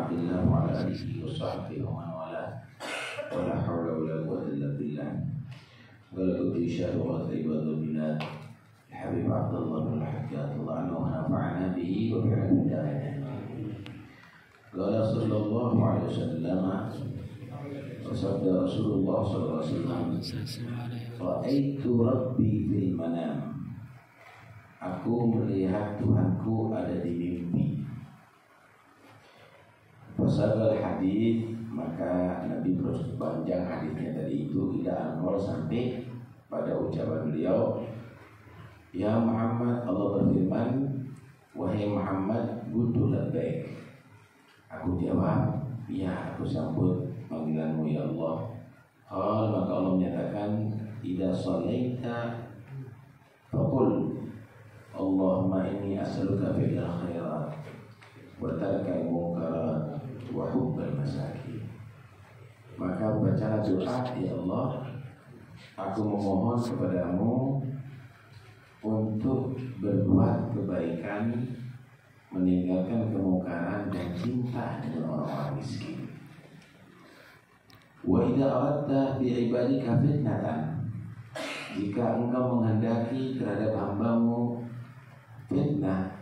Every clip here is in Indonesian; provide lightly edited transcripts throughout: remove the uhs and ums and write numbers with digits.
عبد الله وعلى آله وصحبه ومن والاه ولا حول ولا قوة إلا بالله. ولا تؤتي شهوات عباد البلاد الحبيب عبد الله بن الحجاج الله عنه ونفعنا به وبعلم دارنا. قال صلى الله عليه وسلم وصدق رسول الله صلى الله عليه وسلم رأيت ربي في المنام. Aku melihat Tuhanku ada di mimpi. Fasabal hadis, maka Nabi terus panjang hadisnya tadi itu ila al sampai pada ucapan beliau, ya Muhammad, Allah berfirman, wahai Muhammad, butuh labbaik. Aku jawab, ya aku sambut panggilanmu ya Allah. Maka Allah menyatakan, idza shallaita faqul Allahumma inni as'aluka fi'lal khairat wa tarkal munkarat wa hubbal masakin. Maka bacalah doa, ya Allah, aku memohon kepadamu untuk berbuat kebaikan, meninggalkan kemungkaran dan cinta dengan orang-orang miskin. Wa idza aradta bi ibadika fitnatan, jika engkau menghendaki terhadap hambamu fitnah,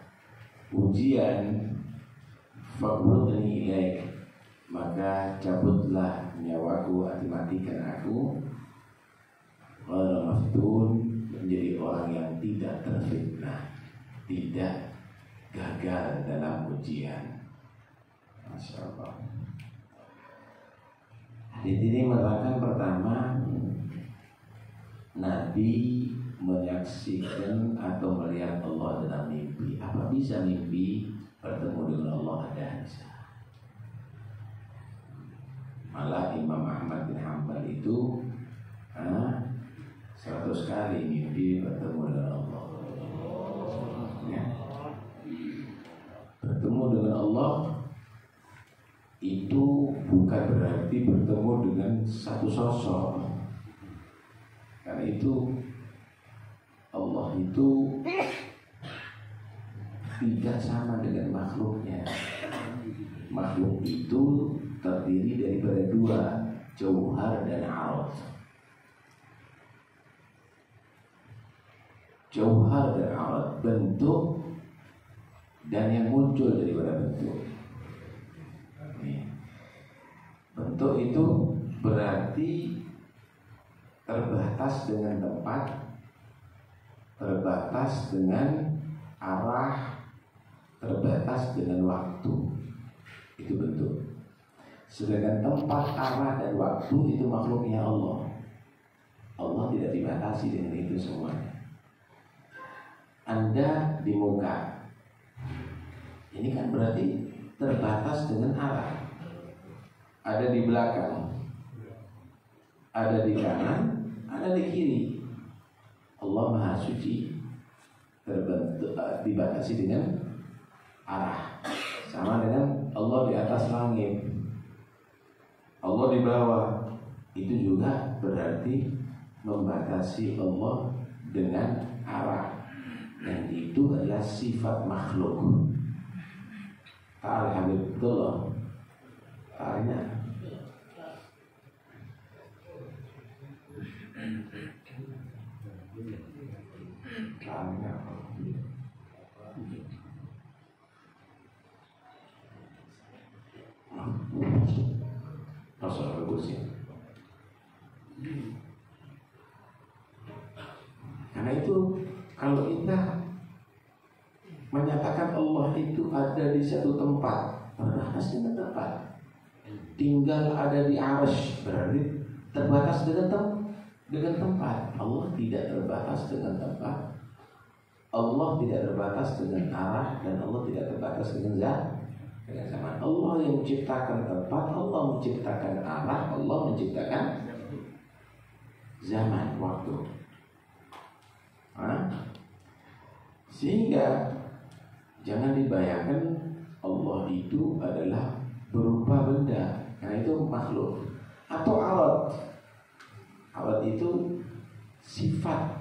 ujian, faqbudni ilaik, maka cabutlah nyawaku, matikan aku, ghairu maftun, menjadi orang yang tidak terfitnah, tidak gagal dalam ujian. Masya Allah. Hadis ini menerangkan pertama, Nabi menyaksikan atau melihat Allah dalam mimpi. Apa bisa mimpi bertemu dengan Allah? Ada bisa. Malah Imam Ahmad bin Hanbal itu 100 kali mimpi bertemu dengan Allah. Ya. Bertemu dengan Allah itu bukan berarti bertemu dengan satu sosok. Karena itu Allah itu tidak sama dengan makhluknya. Makhluk itu terdiri daripada dua, jauhar dan arad. Jauhar dan arad, bentuk dan yang muncul daripada bentuk. Bentuk itu berarti terbatas dengan tempat, terbatas dengan arah, terbatas dengan waktu. Itu bentuk. Sedangkan tempat, arah, dan waktu itu makhluknya Allah. Allah tidak dibatasi dengan itu semuanya. Anda di muka, ini kan berarti terbatas dengan arah. Ada di belakang, ada di kanan, ada di kiri. Allah Maha Suci, dibatasi dengan arah. Sama dengan Allah di atas langit, Allah di bawah. Itu juga berarti membatasi Allah dengan arah. Dan itu adalah sifat makhluk. Ta'ala Habibullah, ta'ala masalah bagus ya. Karena itu kalau kita menyatakan Allah itu ada di satu tempat, terbatas dengan tempat, tinggal ada di arsy, berarti terbatas dengan tempat. Allah tidak terbatas dengan tempat, Allah tidak terbatas dengan arah, dan Allah tidak terbatas dengan zaman. Allah yang menciptakan tempat, Allah menciptakan arah, Allah menciptakan zaman, waktu. Sehingga jangan dibayangkan Allah itu adalah berupa benda, karena itu makhluk. Atau alat. Alat itu sifat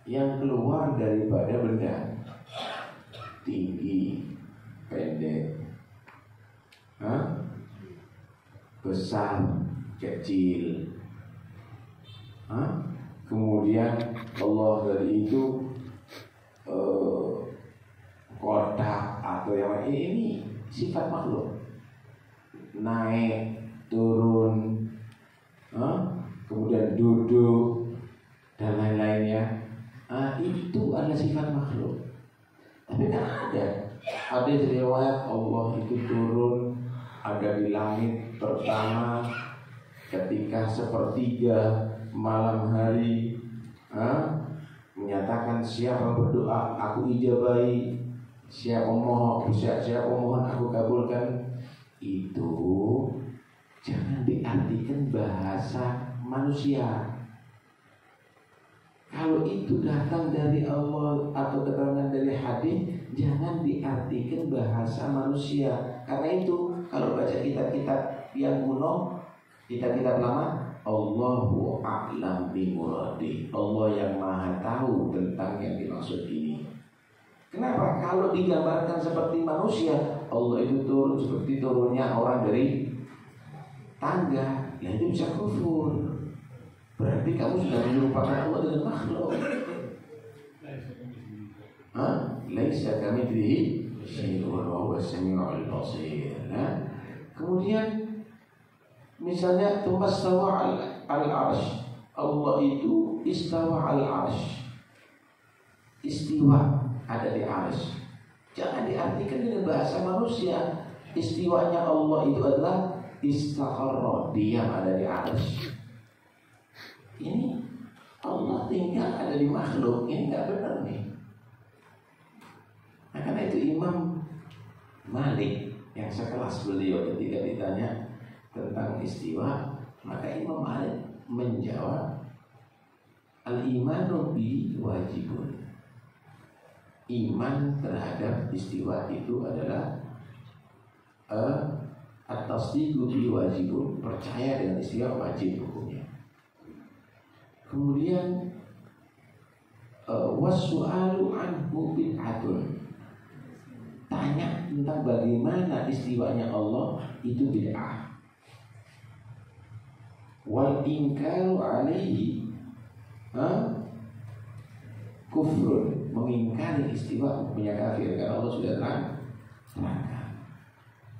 yang keluar daripada benda. Tinggi, pendek, besar, kecil. Kemudian Allah dari itu kotak atau yang ini sifat makhluk, naik turun, kemudian duduk dan lain-lainnya. Itu adalah sifat makhluk. Tapi kan ada riwayat Allah itu turun, ada di langit pertama ketika sepertiga malam hari, menyatakan siapa berdoa aku ijabahi, siapa mohon aku kabulkan. Itu jangan diartikan bahasa manusia. Kalau itu datang dari Allah atau keterangan dari hadis, jangan diartikan bahasa manusia. Karena itu kalau baca kitab-kitab yang kuno, kitab-kitab lama, Allahu a'lam bi muradi, Allah yang maha tahu tentang yang dimaksud ini. Kenapa? Kalau digambarkan seperti manusia, Allah itu turun seperti turunnya orang dari tangga, ya itu bisa kufur. Berarti kamu sudah menyerupakan Allah dengan makhluk. Laisa kamitslihi syai'un wa huwas samiul basir. Kemudian misalnya tumastawa al-arsh, Allah itu istawa al-arsh, istiwa ada di arsh. Jangan diartikan dengan bahasa manusia. Istiwanya Allah itu adalah istaqarra, diam ada di arsh. Ini Allah tinggal ada di makhluk, ini nggak benar nih. Nah, karena itu Imam Malik yang sekelas beliau ketika ditanya tentang istiwa, maka Imam Malik menjawab, al-imanu bi wajibun. Iman terhadap istiwa itu adalah at-tasdiqu bi wajibun, percaya dengan istiwa wajib hukumnya. Kemudian wassu'alu anhu bid'atun, tanya tentang bagaimana istiwanya Allah itu bid'ah. Wal inkaru alaihi kufrun, mengingkari istiwa punya kafir, karena Allah sudah terangkan.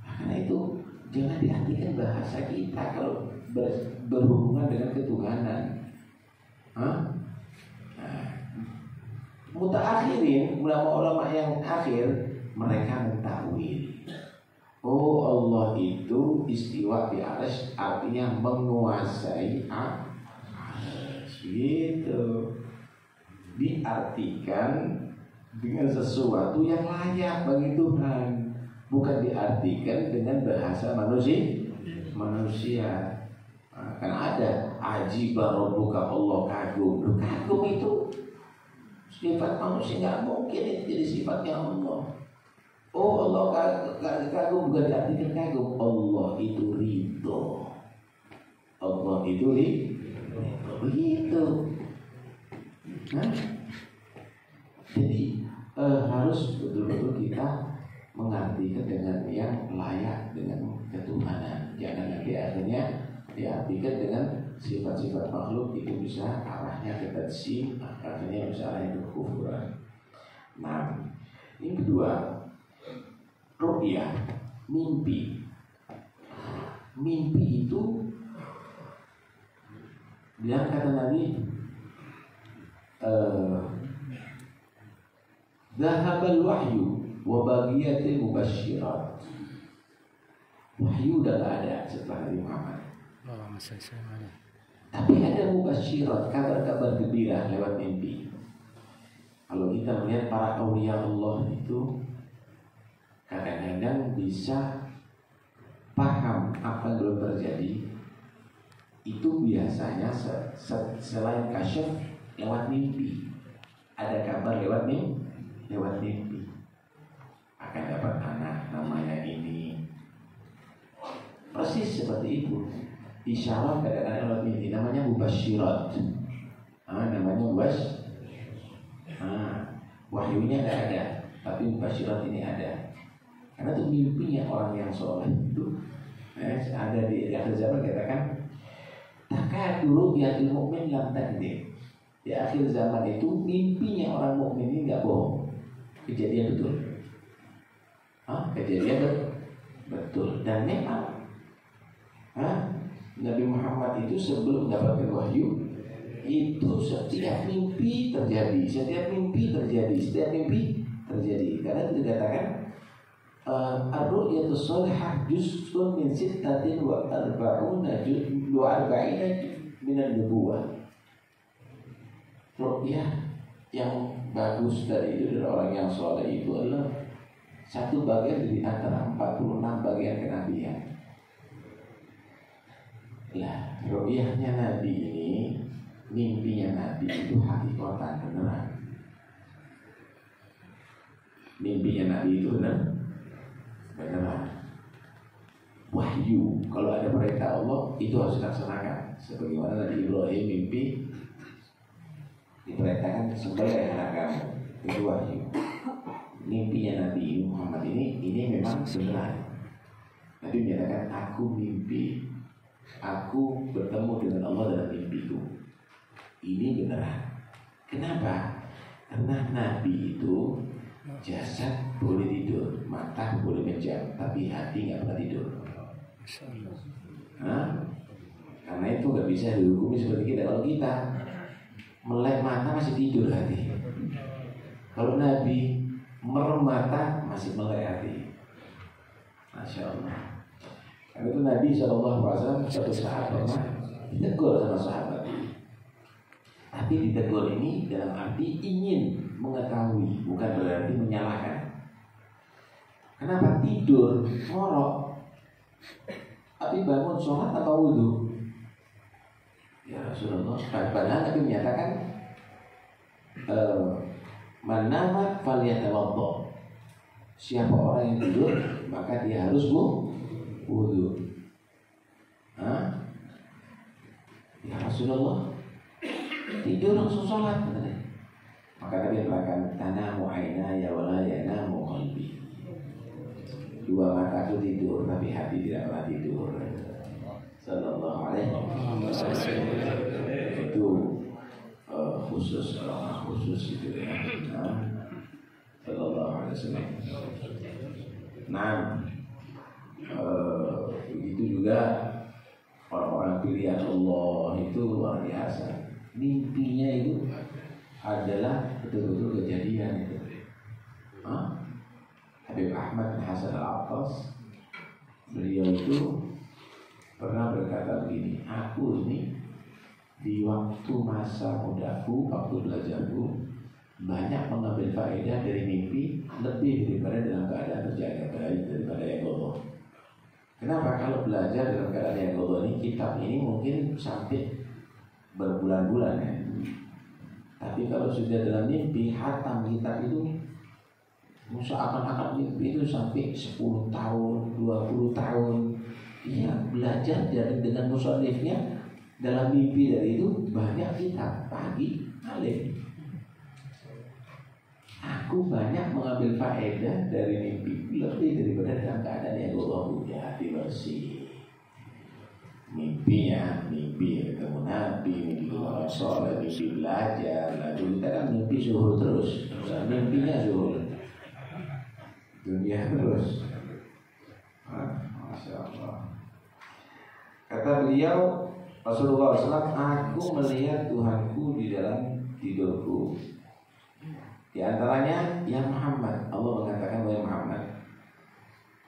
Karena itu jangan diartikan bahasa kita kalau berhubungan dengan ketuhanan. Mutaakhirin, ulama-ulama yang akhir, mereka mentakwil. Oh, Allah itu istiwa di arsy, artinya menguasai arsy. Gitu. Diartikan dengan sesuatu yang layak bagi Tuhan, bukan diartikan dengan bahasa manusia. Karena ada ajiba rabbuka, Allah kagum. Kagum itu sifat manusia, nggak mungkin itu jadi sifatnya Allah. Oh, Allah kagum, bukan diartikan kagum. Allah itu ridho. Allah itu ridho. Begitu. Jadi harus betul-betul kita mengartikan dengan yang layak dengan ketuhanan. Jangan nanti akhirnya diartikan dengan sifat-sifat makhluk, itu bisa arahnya ke tadsim, akhirnya bisa arahnya ke kufuran. Nah, yang kedua, ru'yah, mimpi. Mimpi itu bilang kata Nabi, zahabal wahyu wa bagiyatil mubasyirat. Wahyu udah gak ada setelah Nabi Muhammad. Tapi ada mubasyirat, kabar-kabar gembira lewat mimpi. Kalau kita melihat para aulia Allah itu kadang-kadang bisa paham apa yang belum terjadi, itu biasanya selain kasyaf lewat mimpi. Ada kabar lewat mimpi. Akan dapat anak namanya ini. Persis seperti itu. Isyarat kadang-kadang lewat mimpi, namanya mubasyirat. Namanya wahyunya tidak ada, tapi mubasyirat ini ada. Karena itu mimpinya orang yang soleh itu Ada di akhir zaman katakan takaduru yatil mukmin lam takdir. Di akhir zaman itu mimpinya orang mukmin ini nggak bohong, kejadian betul. Kejadian betul. Dan memang Nabi Muhammad itu sebelum mendapatkan wahyu itu setiap mimpi terjadi, karena itu dikatakan ar-ru'yatu shalihah juz'un min sittatin wa arba'ina minan nubuwah. Ru'yah yang bagus dari orang yang soleh itu adalah satu bagian dari antara 46 bagian kenabian. Lah, ru'yahnya Nabi ini, mimpinya Nabi itu hakikatan beneran. Mimpinya Nabi itu beneran. Wahyu, kalau ada perintah Allah itu harus dilaksanakan. Sebagaimana Nabi Ibrahim mimpi diperintahkan sembelih anak kamu, itu wahyu. Mimpinya Nabi Muhammad ini memang beneran. Nabi menyatakan, aku mimpi, aku bertemu dengan Allah dalam mimpiku. Ini beneran. Kenapa? Karena Nabi itu jasad boleh tidur, mata boleh menjam, tapi hati nggak pernah tidur. Karena itu nggak bisa dihukumi seperti kita. Kalau kita melek mata masih tidur hati. Kalau Nabi merem mata masih melek hati. Masya Allah. Karena itu Nabi SAW suatu saat pernah ditegur sama sahabat. Tapi ditegur ini dalam arti ingin mengetahui, bukan berarti menyalahkan. Kenapa tidur ngorok, tapi bangun sholat atau wudhu? Ya Rasulullah, padahal Nabi menyatakan man nama falyatawaddo. Siapa orang yang tidur maka dia harus wudhu. Ya Rasulullah, tidur langsung sholat. Maka Nabi mengatakan tanamu ainaya wala yanamu qalbi. Dua mataku tidur tapi hati tidak pernah tidur. Sallallahu alaihi wasallam. Itu khusus, orang khusus itu ya. Sallallahu alaihi wasallam. Nah, begitu juga orang-orang pilihan Allah itu luar biasa. Mimpinya itu adalah betul-betul kejadian itu. Habib Ahmad bin Hasan Al-Attas, beliau itu pernah berkata begini, aku ini di waktu masa mudaku, waktu belajarku, banyak mengambil faedah dari mimpi lebih daripada dalam keadaan terjaga baik daripada yang godoh. Kenapa? Kalau belajar dalam keadaan yang godoh ini, kitab ini mungkin sampai berbulan-bulan ya. Tapi kalau sudah dalam mimpi, hatam kitab itu seakan-akan mimpi itu sampai 10 tahun, 20 tahun. Iya, belajar dengan musonifnya dalam mimpi dari itu banyak kitab pagi alim. Aku banyak mengambil faedah dari mimpi lebih daripada dalam keadaan yang Allah punya hati bersih. Mimpi ketemu Nabi, mimpi orang soleh, mimpi belajar. Lalu kita kan mimpi zuhur terus, mimpinya zuhur, dunia terus. Masya Allah. Kata beliau Rasulullah SAW, aku melihat Tuhanku di dalam tidurku. Di antaranya, ya Muhammad, Allah mengatakan wahai Muhammad.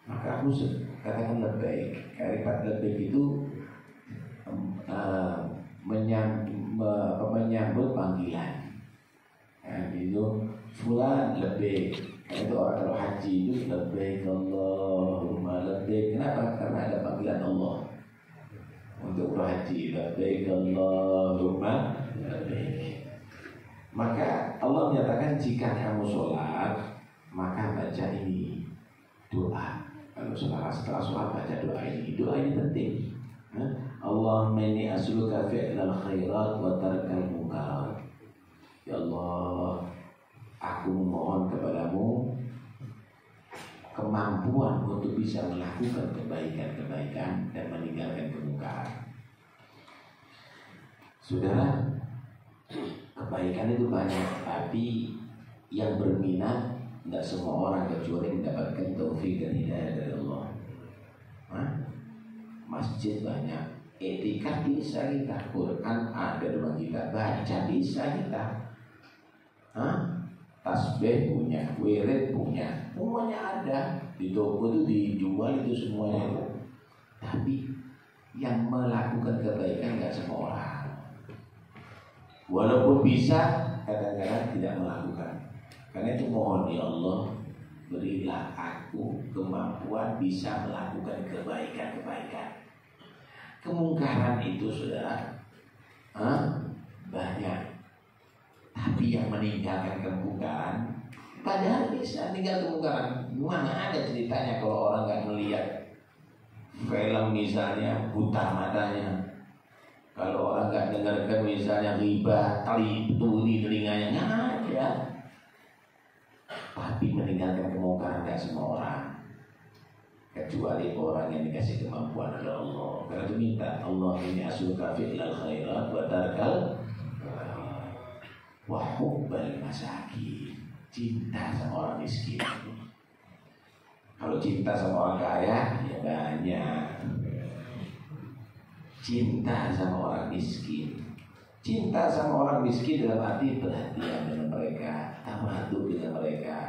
Maka aku katakan lebih. Kalimat lebih itu menyambut panggilan. Itu fulan lebih. Karena itu orang kalau haji itu lebih Allahumma lebih. Kenapa? Karena ada panggilan Allah untuk berhaji. Lebih Allahumma lebih. Maka Allah menyatakan jika kamu sholat maka baca ini doa. Kalau setelah sholat baca doa ini. Doa ini penting. Allahumma inni as'aluka fi'lal khairat wa tarkal munkar. Ya Allah, aku memohon kepadamu kemampuan untuk bisa melakukan kebaikan-kebaikan dan meninggalkan kemungkaran. Saudara, kebaikan itu banyak, tapi yang berminat tidak semua orang kecuali mendapatkan taufik dan hidayah dari Allah. Masjid banyak, etika bisa kita, Quran ada rumah kita, baca bisa kita, tasbih punya, wirid punya, semuanya ada di toko itu dijual itu semuanya itu. Tapi yang melakukan kebaikan nggak semua orang. Walaupun bisa, kadang-kadang tidak melakukan. Karena itu mohon ya Allah, berilah aku kemampuan bisa melakukan kebaikan-kebaikan. Kemungkaran itu saudara banyak. Tapi yang meninggalkan kemungkaran, padahal bisa tinggal kemungkaran. Mana ada ceritanya kalau orang nggak melihat film misalnya buta matanya. Kalau orang nggak dengarkan misalnya riba, talibu di telinganya, nggak ada. Tapi meninggalkan kemungkaran nggak semua orang, kecuali orang yang dikasih kemampuan oleh Allah. Karena itu minta Allah ini asuka fi'lal khairat wa tarkal wa hubbal masakin. Cinta sama orang miskin. Kalau cinta sama orang kaya ya banyak. Cinta sama orang miskin. Cinta sama orang miskin dalam arti perhatian dengan mereka, tawadhu dengan mereka.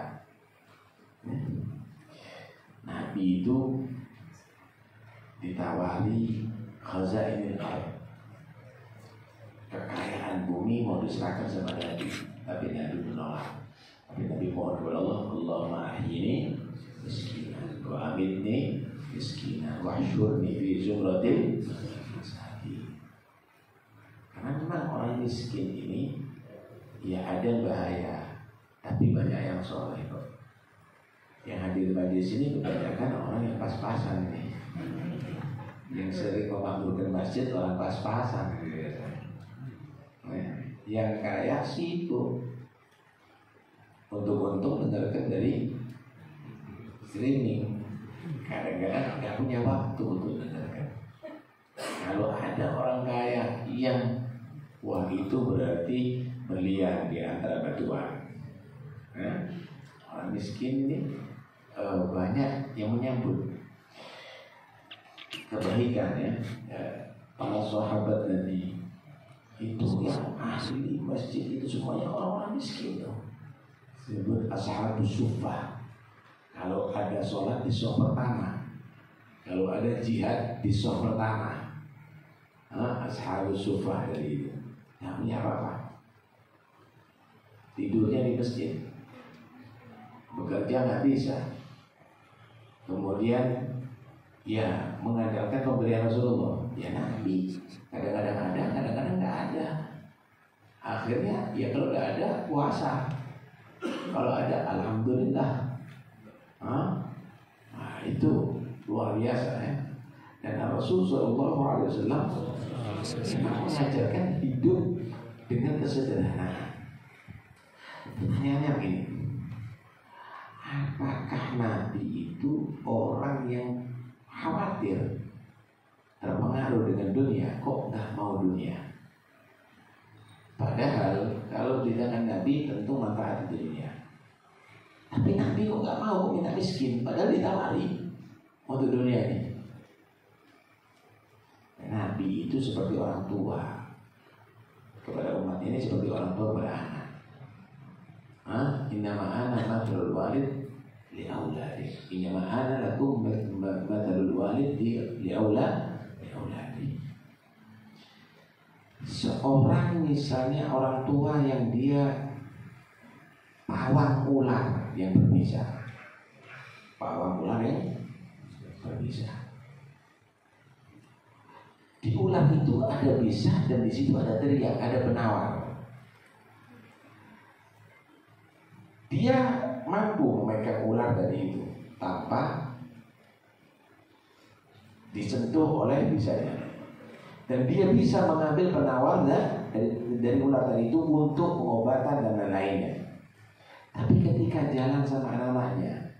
Nabi itu ditawari khazainil ardh, kekayaan bumi mau diserahkan sama Nabi, tapi Nabi menolak. Tapi Nabi mohon kepada Allah, Allahumma ahyini miskinan wa amitni miskinan wa hsyurni fi zumratil masakin. Karena memang orang miskin ini ya ada bahaya, tapi banyak yang soleh kok. Yang hadir di sini kebanyakan orang yang pas-pasan nih. Yang sering memakmurkan masjid orang pas-pasan gitu. Yang kaya sibuk untuk dengarkan dari streaming. Kadang-kadang nggak punya waktu untuk dengarkan. Kalau ada orang kaya yang wah itu berarti berlian di antara batuan. Orang miskin ini banyak yang menyambut kebaikan ya. Para sahabat Nabi itu yang asli masjid itu semuanya orang-orang miskin tuh. Disebut ashabus suffah. Kalau ada sholat di shaf pertama, kalau ada jihad di shaf pertama, ashabus suffah dari itu. Nggak punya apa-apa, tidurnya di masjid, bekerja nggak bisa. Kemudian ya mengandalkan pemberian Rasulullah. Ya Nabi kadang-kadang ada, kadang-kadang nggak ada. Akhirnya ya kalau nggak ada puasa, kalau ada alhamdulillah. Nah itu luar biasa ya. Dan Rasulullah SAW mengajarkan hidup dengan kesederhanaan. Pertanyaannya begini, apakah Nabi itu orang yang khawatir terpengaruh dengan dunia, kok nggak mau dunia? Padahal kalau di tangan Nabi tentu manfaat di dunia. Tapi Nabi kok nggak mau minta miskin, padahal ditawari untuk dunia ini. Nabi itu seperti orang tua kepada umat ini, seperti orang tua kepada anak. Innama ana mathalul walid li auladi. Innama ana lakum mathalul walid li auladi. Seorang misalnya orang tua yang dia pawang ular yang berbisa. Pawang ular yang berbisa. Di ular itu ada bisa dan di situ ada teriak, ada penawar. Dia mampu memegang ular tadi itu tanpa disentuh oleh bisanya. Dan dia bisa mengambil penawar dari ular tadi itu untuk pengobatan dan lain-lainnya. Tapi ketika jalan sama anak-anaknya,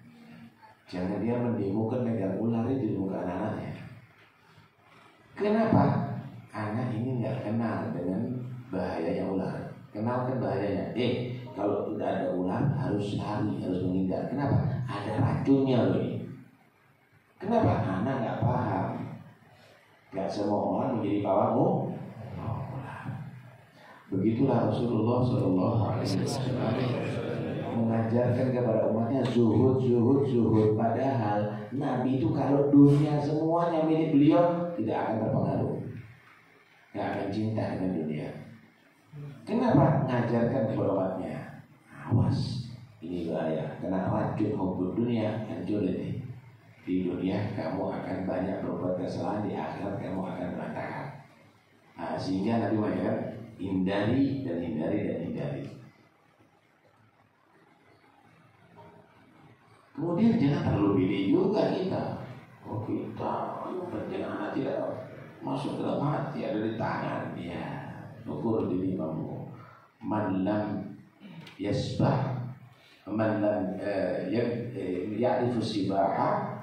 Jangan dia mendemokan megang ular di muka anak-anaknya. Kenapa? Anak ini nggak kenal dengan bahayanya ular. Kenalkan bahayanya. Kalau tidak ada ular harus lari, harus menghindar. Kenapa? Ada racunnya loh ini. Kenapa? Anak nggak paham. Nggak semua orang menjadi pawang ular. Begitulah Rasulullah SAW mengajarkan kepada umatnya zuhud. Padahal Nabi itu kalau dunia semuanya milik beliau tidak akan terpengaruh, nggak akan cinta dengan dunia. Kenapa? Ngajarkan kepada umatnya, awas, ini bahaya, kena racun hukum dunia, hancur ini. Di dunia kamu akan banyak berbuat kesalahan, di akhirat kamu akan berantakan. Sehingga Nabi mengajarkan hindari. Kemudian jangan terlalu pilih juga kita. Kita penting anak tidak masuk ke dalam hati, ada di tangan. Ya, ukur diri kamu. Man lam yasbah, man lam ya'rifu sibaha,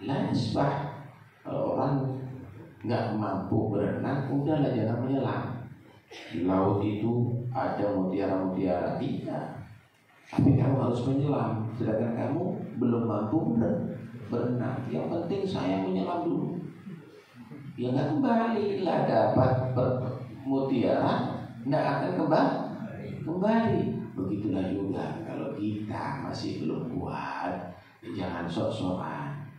la yasbah. Kalau orang nggak mampu berenang, udahlah jangan menyelam. Di laut itu ada mutiara-mutiara, iya. Tapi kamu harus menyelam, sedangkan kamu belum mampu berenang. Yang penting saya menyelam dulu. Ya nggak kembali lah, dapat mutiara nggak akan kembali. Begitulah juga kalau kita masih belum kuat, jangan sok-sokan.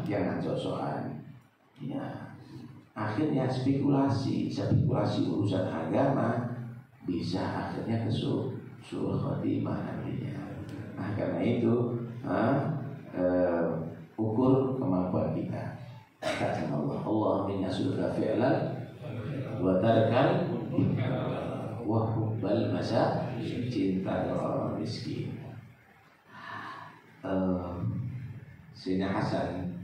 Jangan sok-sokan. Ya, akhirnya spekulasi urusan agama bisa akhirnya kesuruh khotimah nantinya. Nah karena itu ukur kemampuan kita. Kata Allah minna surga fi'lan wa tarkan wa hubbal masa, cinta orang miskin. Sayyidina Hasan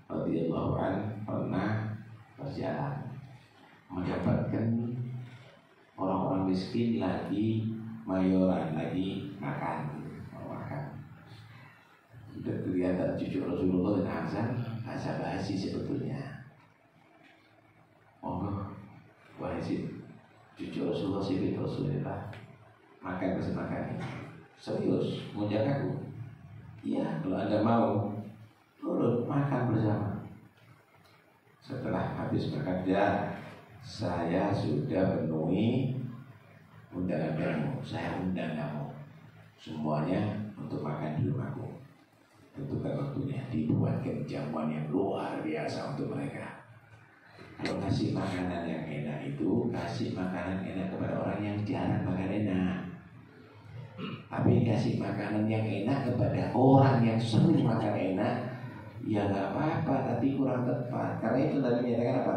radhiyallahu anhu pernah berjalan mendapatkan orang-orang miskin lagi mayoran, lagi makan. Sudah kelihatan cucu Rasulullah dan Hasan basa-basi sebetulnya. Wahai cucu Rasulullah, sibuk Rasulullah makan bersama kami. Serius, mau jagaku? Iya, kalau Anda mau turun makan bersama. Setelah habis makan, saya sudah penuhi undangan kamu. Saya undang kamu semuanya untuk makan di rumahku. Tentukan waktunya, dibuatkan jamuan yang luar biasa untuk mereka. Kalau kasih makanan yang enak itu, kasih makanan enak kepada orang yang jarang makan enak. Tapi kasih makanan yang enak kepada orang yang sering makan enak, ya nggak apa-apa, tapi kurang tepat. Karena itu tadi menyatakan apa?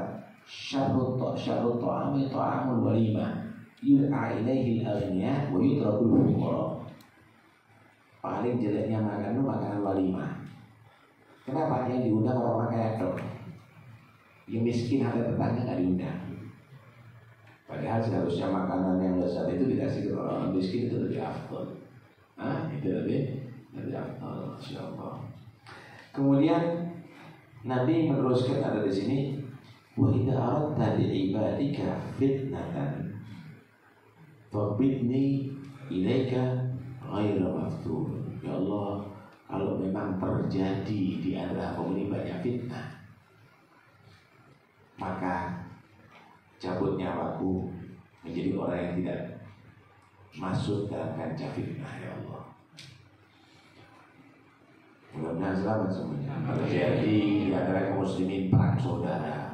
Syarrut ta'ami ta'amul walimah yud'a ilaihi al-aghniya wa yutrakul fuqara. Paling jeleknya makan itu makanan walimah. Kenapa? Yang diundang orang-orang kaya dong. Yang miskin atau tetangga nggak diundang. Padahal seharusnya makanan yang lezat itu dikasih ke orang miskin, itu lebih afdal. Itu lebih afdal, insyaallah. Kemudian Nabi meneruskan ada di sini, wa idza aradta li ibadika fitnatan fabidni ilaika ghaira maftun. Ya Allah, kalau memang terjadi di antara kaum ini banyak fitnah, maka cabut nyawaku menjadi orang yang tidak masuk dalam kancah fitnah, ya Allah. Mudah-mudahan selamat semuanya. Terjadi di antara kaum muslimin perang saudara,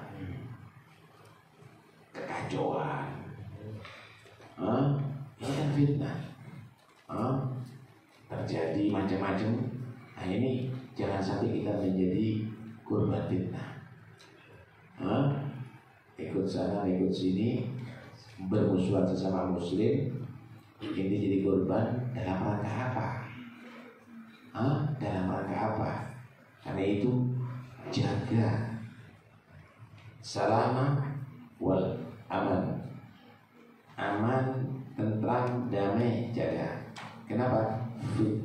kekacauan, ini kan fitnah. Terjadi macam-macam. Nah ini jangan sampai kita menjadi korban fitnah. Ikut sana, ikut sini, bermusuhan sesama muslim, ini jadi korban dalam rangka apa? Dalam rangka apa? Karena itu jaga salama wal aman, tentram, damai, jaga. Kenapa?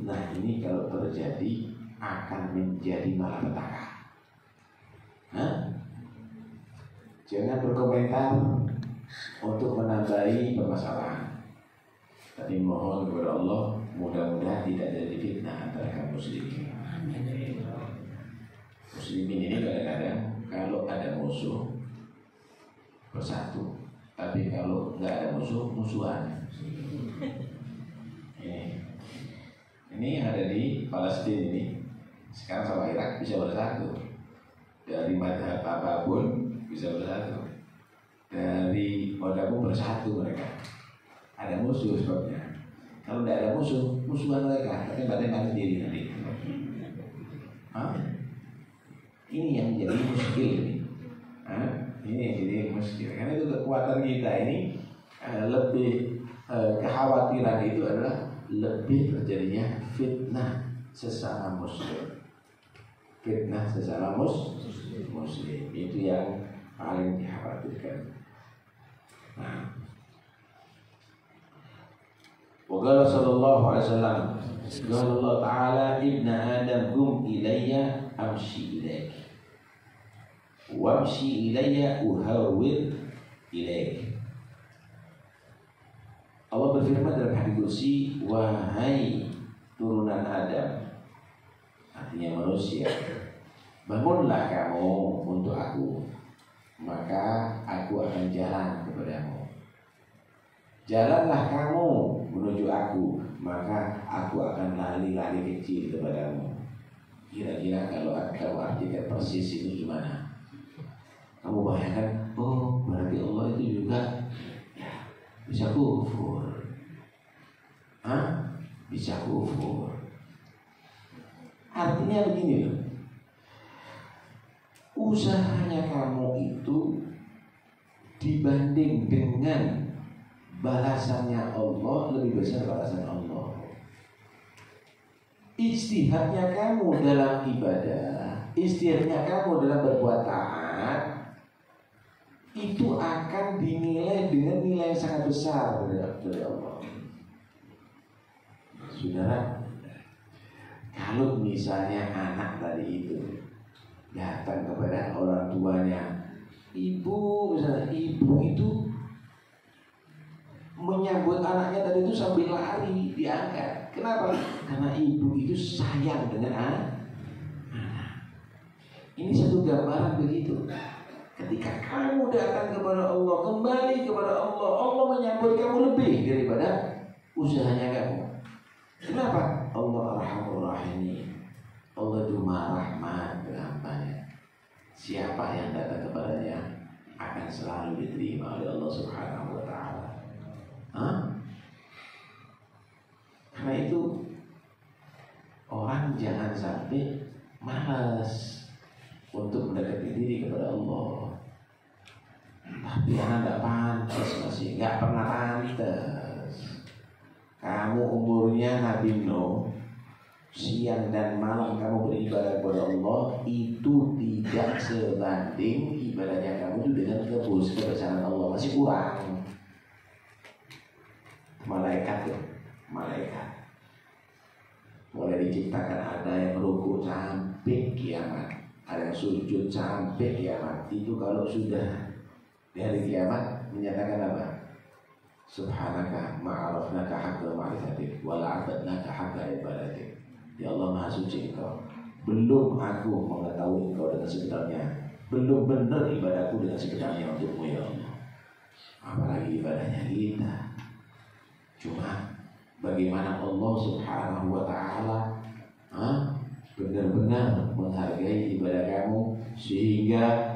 fitnah ini kalau terjadi akan menjadi malapetaka. Jangan berkomentar untuk menambahi permasalahan. Tapi mohon kepada Allah mudah-mudahan tidak jadi fitnah antara kaum muslimin. Muslimin ini kadang-kadang kalau ada musuh bersatu, tapi kalau nggak ada musuh, musuhan. Ini yang ada di Palestina ini sekarang sama Irak bisa bersatu. Dari madhab apapun bisa bersatu. Dari madhabmu bersatu mereka. Ada musuh sebabnya. Kalau tidak ada musuh, musuhan mereka. Tapi batin diri nanti. Ini yang jadi muskil ini. Ini yang jadi muskil. Karena itu kekuatan kita ini lebih kekhawatiran itu adalah lebih terjadinya fitnah sesama muslim. Fitnah sesama muslim itu yang paling dikhawatirkan. Waqala sallallahu alaihi wasallam, qala Allah Ta'ala, ibna Adam qum ilayya amshi ilaik wamshi ilayya uhawwid ilaik. Allah berfirman dalam hadis qudsi, wahai turunan Adam, artinya manusia, bangunlah kamu untuk aku, maka aku akan jalan kepadamu. Jalanlah kamu menuju aku, maka aku akan lari-lari kecil kepadamu. Kira-kira kalau kamu artikan persis ini gimana? Kamu bayangkan, oh berarti Allah itu juga bisa kufur. Bisa kufur. Artinya begini loh. Usahanya kamu itu dibanding dengan balasannya Allah, lebih besar balasan Allah. Ijtihadnya kamu dalam ibadah, ijtihadnya kamu dalam berbuat taat, itu akan dinilai dengan nilai yang sangat besar dari Allah. Saudara, kalau misalnya anak tadi itu datang kepada orang tuanya, ibu, misalnya ibu itu menyambut anaknya tadi itu sambil lari, diangkat. Kenapa? Karena ibu itu sayang dengan anak. Ini satu gambaran begitu. Ketika kamu datang kepada Allah, kembali kepada Allah, Allah menyambut kamu lebih daripada usahanya kamu. Kenapa? Allah Arhamur Rahimin. Allah itu Maha Rahmat hambanya. Siapa yang datang kepadanya akan selalu diterima oleh Allah Subhanahu wa Ta'ala. Karena itu orang jangan sampai malas untuk mendekati diri kepada Allah. Tapi anak tidak pantas, masih nggak pernah pantas. Kamu umurnya Nabi Nuh, siang dan malam kamu beribadah kepada Allah, itu tidak sebanding ibadahnya kamu itu dengan kebesaran Allah, masih kurang. Malaikat mulai diciptakan ada yang rukuk sampai kiamat, ada yang sujud sampai kiamat. Itu kalau sudah di hari kiamat menyatakan apa? Subhanaka ma'arafnaka haqqa ma'rifatik wa la'abadnaka haqqa ibadatik. Ya Allah, Maha Suci Engkau, belum aku mengetahui Engkau dengan sebenarnya, belum benar ibadahku dengan sebenarnya untukmu ya Allah. Apalagi ibadahnya kita. Cuma bagaimana Allah Subhanahu wa Ta'ala benar-benar menghargai ibadah kamu, sehingga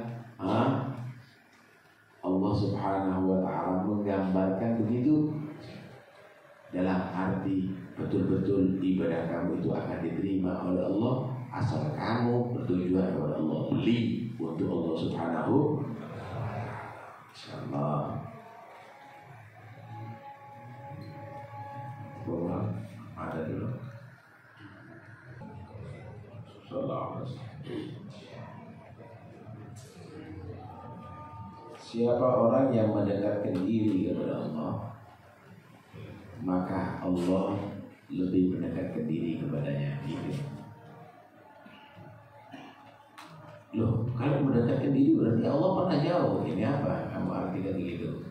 Allah Subhanahu wa Ta'ala menggambarkan begitu, dalam arti betul-betul ibadah kamu itu akan diterima oleh Allah asal kamu bertujuan kepada Allah, untuk Allah Subhanahu wa Ta'ala. Insyaallah. Ada dulu. Siapa orang yang mendekatkan diri kepada Allah, maka Allah lebih mendekatkan diri kepadanya gitu. Loh, kalau mendekatkan diri berarti Allah pernah jauh. Ini apa? Kamu artikan begitu.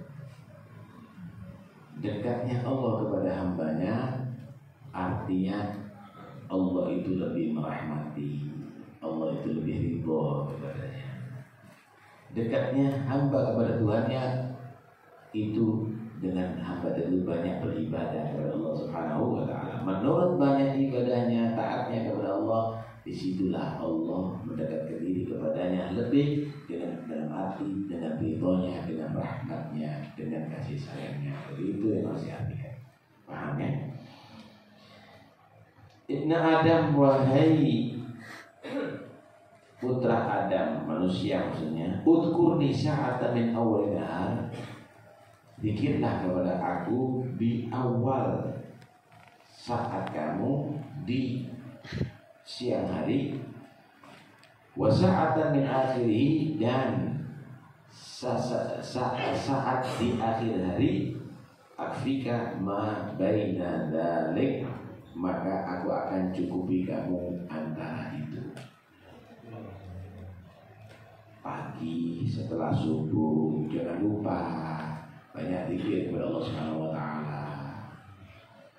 Dekatnya Allah kepada hambanya artinya Allah itu lebih merahmati, Allah itu lebih ridho kepadanya. Dekatnya hamba kepada Tuhannya itu dengan hamba itu banyak beribadah kepada Allah Subhanahu wa taala. Menurut banyak ibadahnya, taatnya kepada Allah, disitulah Allah mendekatkan diri kepadanya lebih dengan dalam arti, dengan ridhonya, dengan rahmatnya, dengan kasih sayangnya. Jadi itu yang harus diartikan. Paham ya? Ibnu Adam, wahai putra Adam, manusia maksudnya, udkurni sa'atan min awal nahar, zikirlah kepada aku di awal saat kamu di siang hari, wa sa'atan min akhirih, dan saat di akhir hari, akfika ma baina dzalik, maka aku akan cukupi kamu antara itu. Pagi setelah subuh jangan lupa banyak zikir kepada Allah Subhanahu wa taala.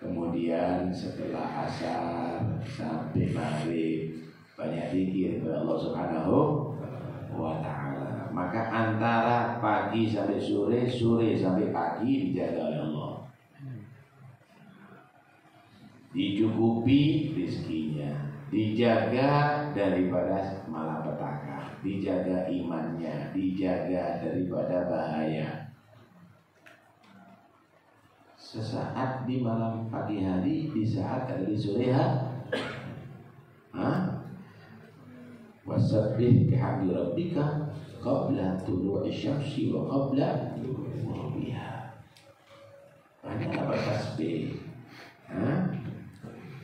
Kemudian setelah asar sampai maghrib banyak zikir kepada Allah Subhanahu wa taala. Maka antara pagi sampai sore, sore sampai pagi dijaga oleh Allah. Dicukupi rezekinya, dijaga daripada malapetaka, dijaga imannya, dijaga daripada bahaya. Sesaat di malam pagi hari, di saat ada di sore hari, wasabbih bihamdi rabbika qabla tulu'i syamsi wa qabla ghurubiha. Banyaklah bertasbih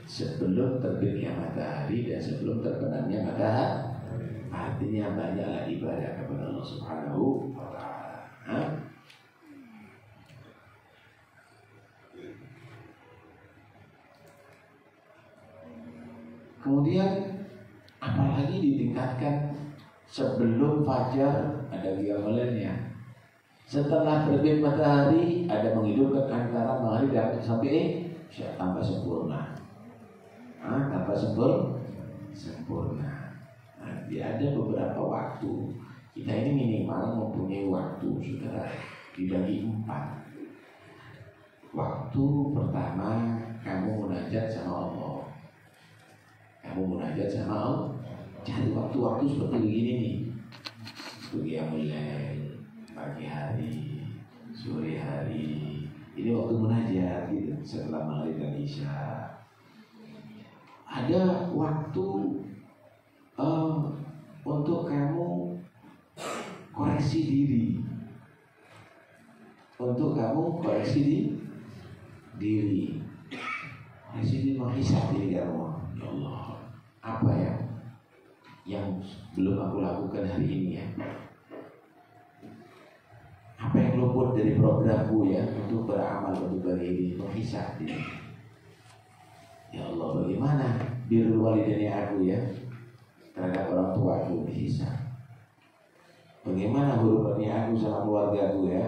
sebelum terbitnya matahari dan sebelum terbenamnya matahari. Artinya banyaklah ibadah kepada Allah Subhanahu wa taala. Kemudian apalagi ditingkatkan sebelum fajar ada qiyamul lailnya. Setelah terbit matahari ada menghidupkan antara maghrib dan sampai tanpa sempurna. Tanpa sempurna. Ada beberapa waktu. Kita ini minimal mempunyai waktu, saudara, dibagi 4. Waktu pertama kamu munajat sama Allah. Kamu munajat sama Allah. Cari waktu-waktu seperti begini nih. Qiyamul lail, pagi hari, sore hari. Ini waktu munajat gitu, setelah maghrib dan isya. Ada waktu untuk kamu koreksi diri, untuk kamu koreksi diri, koreksi diri, menghisap diri kamu. Ya Allah, apa yang belum aku lakukan hari ini ya? Apa yang luput dari programku ya untuk beramal untuk hari ini? Menghisap diri. Ya Allah, bagaimana birrul walidaini aku ya terhadap orang tua aku dihisab. Bagaimana hubungannya aku sama keluarga aku ya?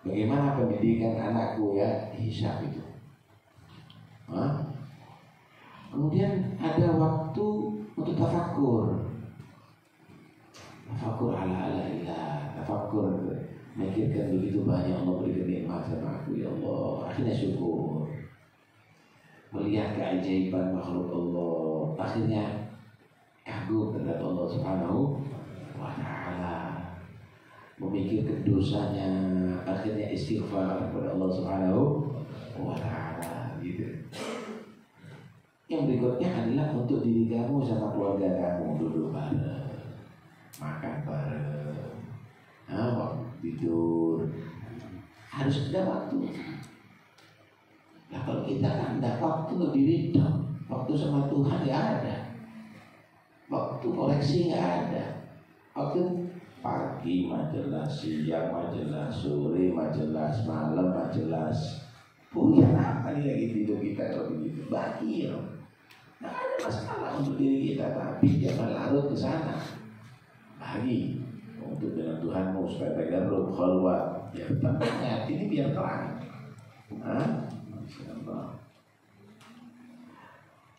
Bagaimana pendidikan anakku ya? Dihisab itu. Kemudian ada waktu untuk tafakur. Tafakur ala ilah, tafakur memikirkan begitu banyak Allah berikan nikmat sama aku ya Allah. Akhirnya syukur. Melihat keajaiban makhluk Allah, akhirnya kagum terhadap Allah Subhanahu wa taala. Memikirkan dosanya, akhirnya istighfar kepada Allah Subhanahu wa taala gitu. Yang berikutnya adalah untuk diri kamu sama keluarga kamu, duduk bareng, makan bareng, waktu tidur harus ada waktu. Nah kalau kita kan ada waktu untuk diri, waktu sama Tuhan nggak ada, waktu koreksi nggak ada, waktu pagi mah jelas, siang mah jelas, sore mah jelas, malam mah jelas, Punya apa nih lagi hidup kita kalau begitu? Bahagia. Nggak ada masalah untuk diri kita, tapi jangan larut ke sana. Bagi untuk dengan Tuhanmu supaya tadarrub khalwat. Ya tentunya ini biar terang.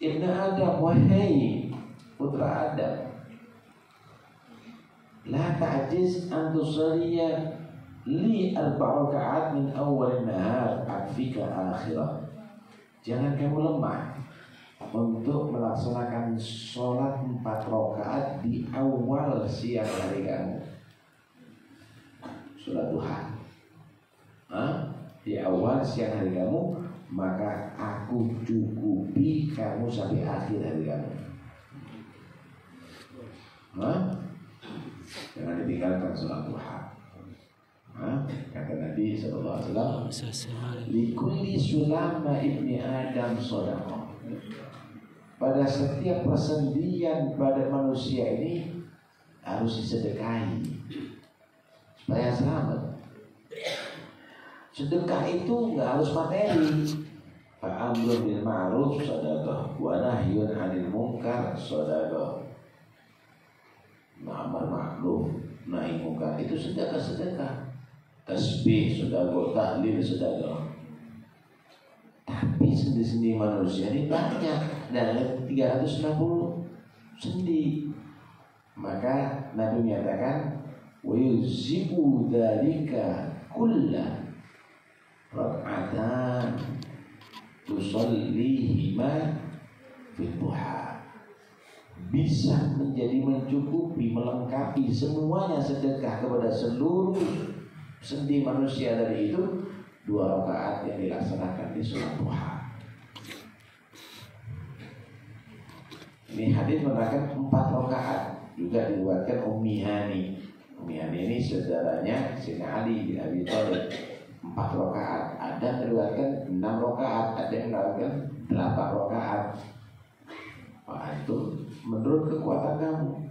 Ibnu Adam, wahai putra Adam, la ta'jiz an tusalliya li 4 rakaat min awal nahar akfika akhirah. Jangan kamu lemah untuk melaksanakan sholat 4 rakaat di awal siang hari kamu. Sholat duha di awal siang hari kamu, maka aku cukupi kamu sampai akhir hari kamu. Jangan ditinggalkan sholat duha. Kata Nabi SAW, likulli sulama ibni Adam sodaqah. Pada setiap persendian pada manusia ini harus disedekahi supaya selamat. Sedekah itu nggak harus materi. Fa'amrun bil ma'ruf shadaqah wa nahyun 'anil munkar shadaqah. Amar ma'ruf nahi munkar itu sedekah. Tasbih sedekah, tahlil sedekah. Tapi sendi-sendi manusia ini banyak, dan 360 sendi. Maka Nabi menyatakan wa yuzibu dzalika kullah rak'atan tusallihima fil duha. Bisa menjadi mencukupi, melengkapi semuanya sedekah kepada seluruh sendi manusia dari itu 2 rakaat yang dilaksanakan di sholat duha. Ini hadis menerangkan 4 rakaat. Juga diriwayatkan Ummi Hani. Ummi Hani ini saudaranya Sayyidina Ali bin Abi Thalib. 4 rakaat. Ada yang meriwayatkan 6 rakaat, ada yang meriwayatkan 8 rakaat. Wah, itu menurut kekuatan kamu.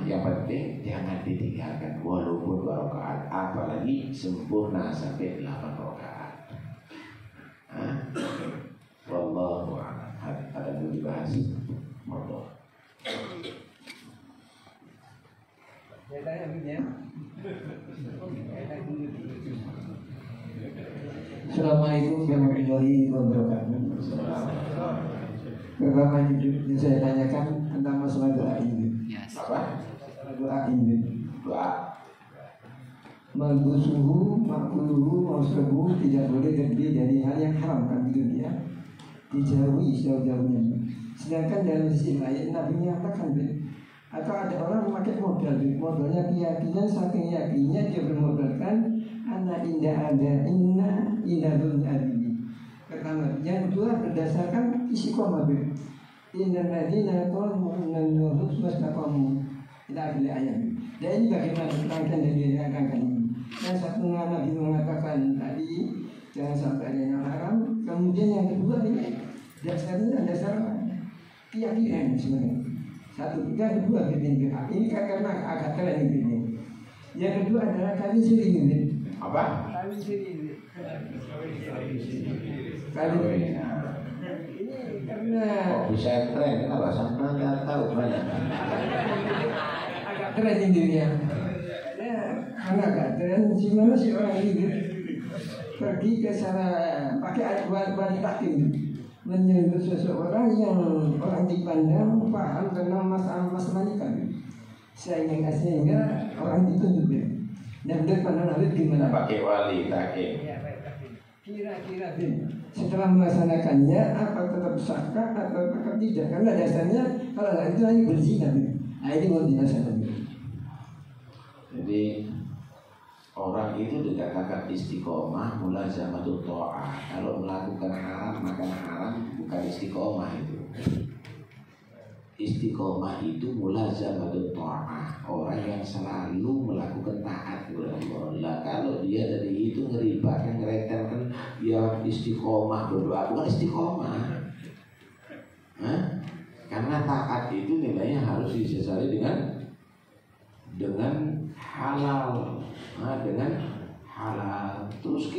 Yang penting jangan ditinggalkan walaupun 2 rakaat, apalagi sempurna sampai 8 rakaat. Wallahu a'lam. Ada yang dibahas? Wallah. Assalamualaikum warahmatullahi wabarakatuh. Beberapa yang saya tanyakan tentang masalah doa ini. Apa? Doa ini. Doa. Malbusuhu, makuluhu, mausrabuhu tidak boleh terdiri dari hal yang haram kan gitu ya. Dijauhi sejauh-jauhnya. Sedangkan dalam sisi lain Nabi menyatakan atau ada orang memakai modalnya keyakinan, saking yakinnya dia bermodalkan anak indah ada inna inadun adili. Pertama, yang kedua berdasarkan istiqomah. Inna ladina qalu nuhus mastaqamu ila akhir ayat. Dan ini bagaimana rangkaian dari rangkaian ini. Yang satu Nabi mengatakan tadi jangan sampai ada yang haram. Kemudian yang kedua ini dasarnya dasar keyakinan sebenarnya. Satu, yang kedua ini karena agak keren ini. Yang kedua adalah kami sering ini. Apa? Kami sering. Kali ini karena bisa tren, kenapa? Sampai nggak tahu banyak. agak keren ini dia. Karena agak keren, gimana sih orang ini pergi ke sana pakai wanita ini menyebut seseorang yang orang dipandang paham tentang masalah nikah, sehingga orang ditunjuk dia. Dan pandang Nabi gimana? Pakai wali takin. Kira-kira setelah melaksanakannya apa tetap sah atau tetap tidak? Karena dasarnya kalau itu hanya berzina. Nah ini mau dilaksanakan. Jadi orang itu dikatakan istiqomah mulazamatul ta'ah. Kalau melakukan haram makan haram bukan istiqomah itu. Istiqomah itu mulazamatul ta'ah. Orang yang selalu melakukan taat kepada Allah. Kalau dia dari itu ngeribakan, ngeretelkan, ya istiqomah berdoa bukan istiqomah. Karena taat itu nilainya harus disesali dengan halal, dengan halal. Terus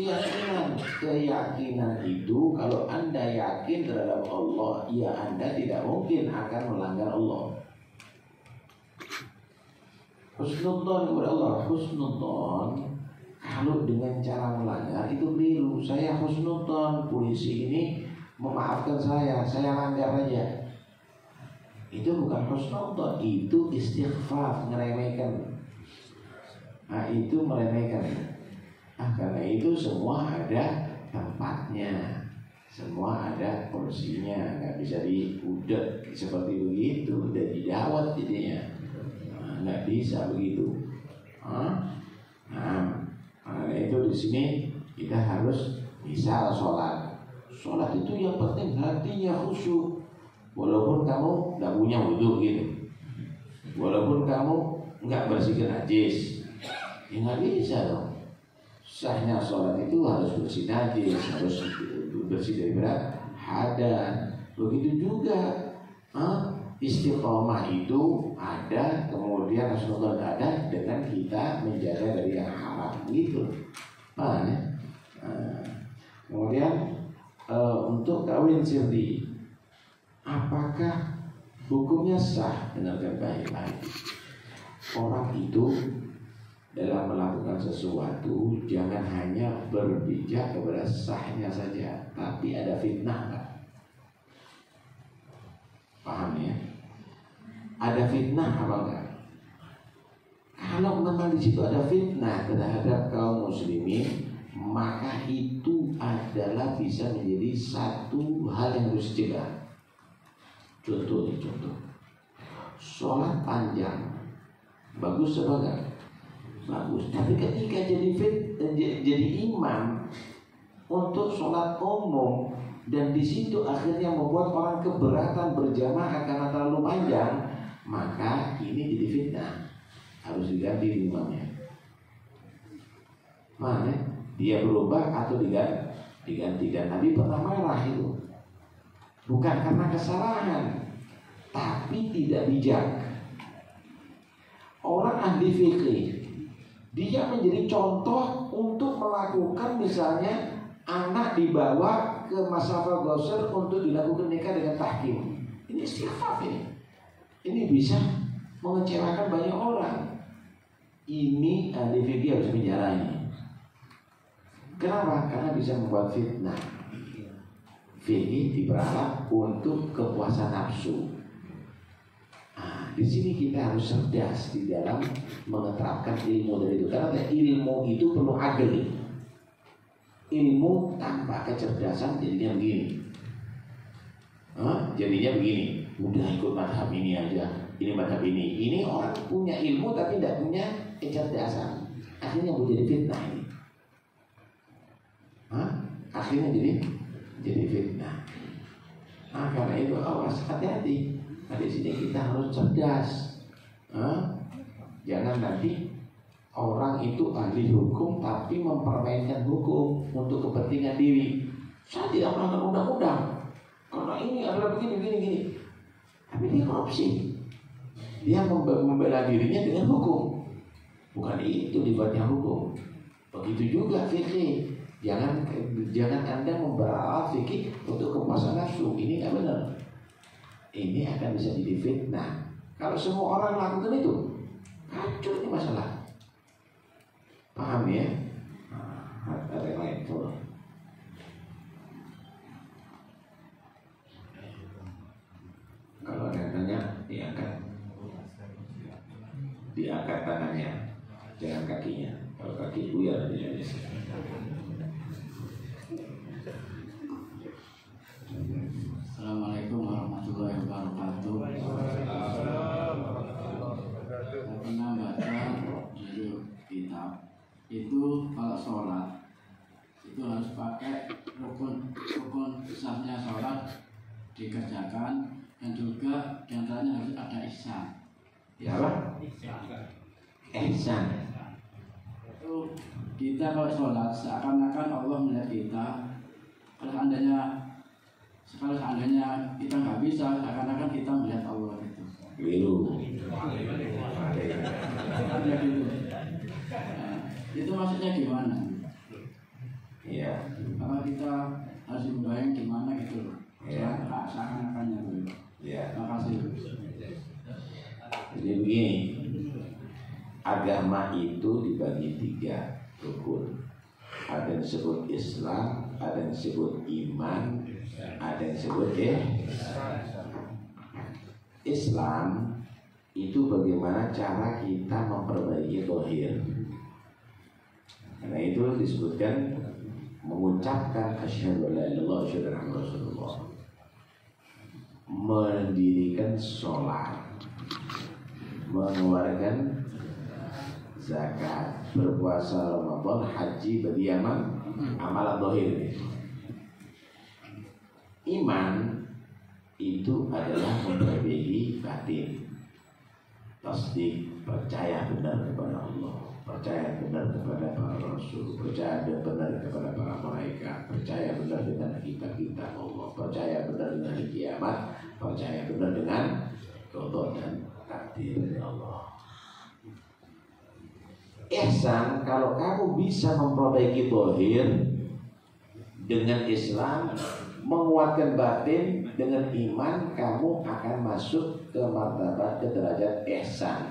keyakinan itu kalau Anda yakin terhadap Allah, ya Anda tidak mungkin akan melanggar Allah. Husnudzon kepada Allah, husnudzon. Kalau dengan cara melanggar itu keliru. Saya husnudzon, polisi ini memaafkan saya langgar aja. Itu bukan husnudzon, itu istighfar, ngeremehkan. Nah itu meremehkan. Karena itu semua ada tempatnya, semua ada porsinya, nggak bisa diudet seperti begitu, udah didawat jadinya. Nggak bisa begitu. Nah itu di sini kita harus misal sholat itu yang penting hatinya khusyuk. Walaupun kamu nggak punya wudhu gitu, walaupun kamu nggak bersihkan najis, ya nggak bisa dong. Sahnya sholat itu harus bersih najis, harus bersih dari berat hadas. Begitu juga istiqomah itu ada, kemudian Rasulullah ada dengan kita menjaga dari yang haram gitu. Kemudian untuk kawin siri, apakah hukumnya sah? Dengarkan baik-baik. Orang itu dalam melakukan sesuatu jangan hanya berpijak kepada sahnya saja, tapi ada fitnah kan? Paham ya? Ada fitnah apa enggak? Kalau memang di situ ada fitnah terhadap kaum muslimin, maka itu adalah bisa menjadi satu hal yang harus dicegah. Contoh, sholat panjang bagus apa enggak? Bagus. Tapi ketika jadi imam untuk sholat umum dan di situ akhirnya membuat orang keberatan berjamaah karena terlalu panjang, maka ini jadi fitnah. Harus diganti imamnya. Mana? Dia berubah atau diganti. Dan Nabi pernah marah itu. Bukan karena kesalahan, tapi tidak bijak. Orang ahli fikih, dia menjadi contoh untuk melakukan misalnya anak dibawa ke masafah gosir untuk dilakukan nikah dengan tahkim. Ini istighfar ini. Ini bisa mengecewakan banyak orang. Ini ahli fikih harus menjalani. Kenapa? Karena bisa membuat fitnah. Fikih diperalat untuk kepuasan nafsu. Di sini kita harus cerdas di dalam menerapkan ilmu dari itu. Karena ilmu itu perlu akal. Ilmu tanpa kecerdasan jadinya begini. Jadinya begini. Udah ikut madhab ini aja. Ini madhab ini. Ini orang punya ilmu tapi tidak punya kecerdasan. Akhirnya menjadi fitnah ini. Akhirnya jadi fitnah. Karena itu awas, hati-hati. Nah, di sini kita harus cerdas. Jangan nanti orang itu ahli hukum tapi mempermainkan hukum untuk kepentingan diri. Saya tidak melanggar undang-undang karena ini adalah begini. Tapi dia korupsi. Dia membela dirinya dengan hukum. Bukan itu dibuatnya hukum. Begitu juga fikih. Jangan Anda memberalat fikih untuk kepuasan nafsu. Ini nggak benar. Ini akan bisa jadi fitnah. Kalau semua orang melakukan itu, hancur ini masalah. Paham ya? Ada yang lain, coba. Kalau ada yang tanya, diangkat tangannya, jangan kakinya. Kalau kaki buyar dia. Assalamualaikum warahmatullahi wabarakatuh. Saya pernah baca di kitab itu kalau sholat itu harus pakai rukun sahnya sholat dikerjakan, dan juga diantaranya harus ada ihsan. Ya apa? Ihsan. Itu kita kalau sholat seakan-akan Allah melihat kita. Kalau seandainya kita nggak bisa, seakan-akan kita melihat Allah itu. Keliru. Itu maksudnya gimana? Jadi begini, agama itu dibagi 3 rukun. Ada yang disebut Islam, ada yang disebut iman, ada yang disebut Islam. Itu bagaimana cara kita memperbaiki zahir. Karena itu disebutkan mengucapkan asyhadu an la ilaha illallah wa asyhadu anna muhammadar rasulullah, mendirikan sholat, mengeluarkan zakat, berpuasa Ramadan, haji, beriman, amalan zahir. Iman itu adalah memperbaiki batin. Tasdik, percaya benar kepada Allah, percaya benar kepada para rasul, percaya benar kepada para malaikat, percaya benar dengan kitab-kitab Allah, percaya benar dengan hari kiamat, percaya benar dengan qada dan takdir dari Allah. Ihsan, kalau kamu bisa memperbaiki zahir dengan Islam, menguatkan batin dengan iman, kamu akan masuk ke martabat, ke derajat ihsan.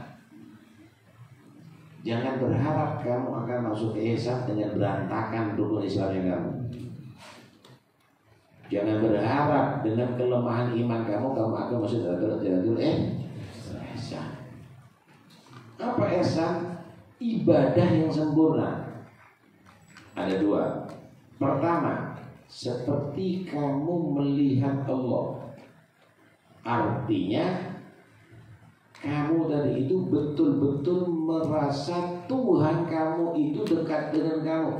Jangan berharap kamu akan masuk ke ihsan dengan berantakan rukun Islamnya kamu. Jangan berharap dengan kelemahan iman kamu akan masuk ke derajat ihsan. Apa ihsan? Ibadah yang sempurna. Ada 2. Pertama, seperti kamu melihat Allah. Artinya kamu tadi itu betul-betul merasa Tuhan kamu itu dekat dengan kamu.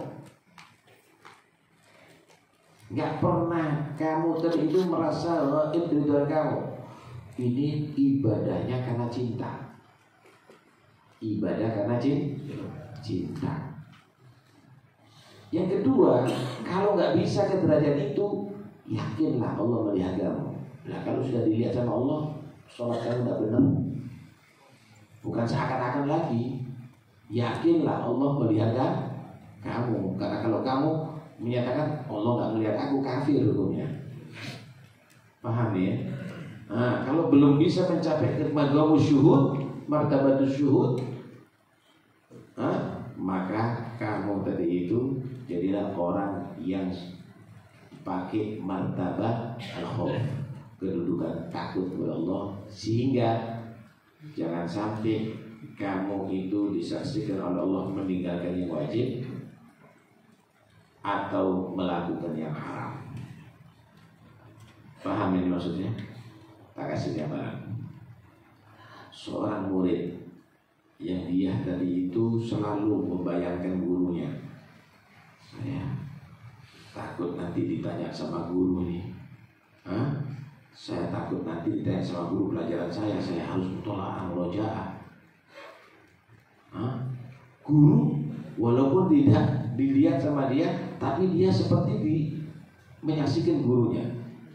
Gak pernah kamu tadi itu merasa gaib di dalam kamu. Ini ibadahnya karena cinta. Ibadah karena cinta. Yang kedua, kalau nggak bisa ke derajat itu, yakinlah Allah melihat kamu. Nah, kalau sudah dilihat sama Allah, sholat kamu nggak benar. Bukan seakan-akan lagi, yakinlah Allah melihat kamu. Karena kalau kamu menyatakan Allah nggak melihat aku, kafir hukumnya. Paham ya? Nah, kalau belum bisa mencapai ke maqamus syuhud, martabatus syuhud, maka kamu tadi itu jadilah orang yang pakai martabat al-khauf, kedudukan takut kepada Allah, sehingga jangan sampai kamu itu disaksikan oleh Allah meninggalkan yang wajib atau melakukan yang haram. Paham ini maksudnya? Tak kasih gambaran. Seorang murid yang dia tadi itu selalu membayangkan gurunya. Saya takut nanti ditanya sama guru ini. Saya takut nanti ditanya sama guru pelajaran saya harus mutola'ah, murojaah. Guru walaupun tidak dilihat sama dia, tapi dia seperti menyaksikan gurunya.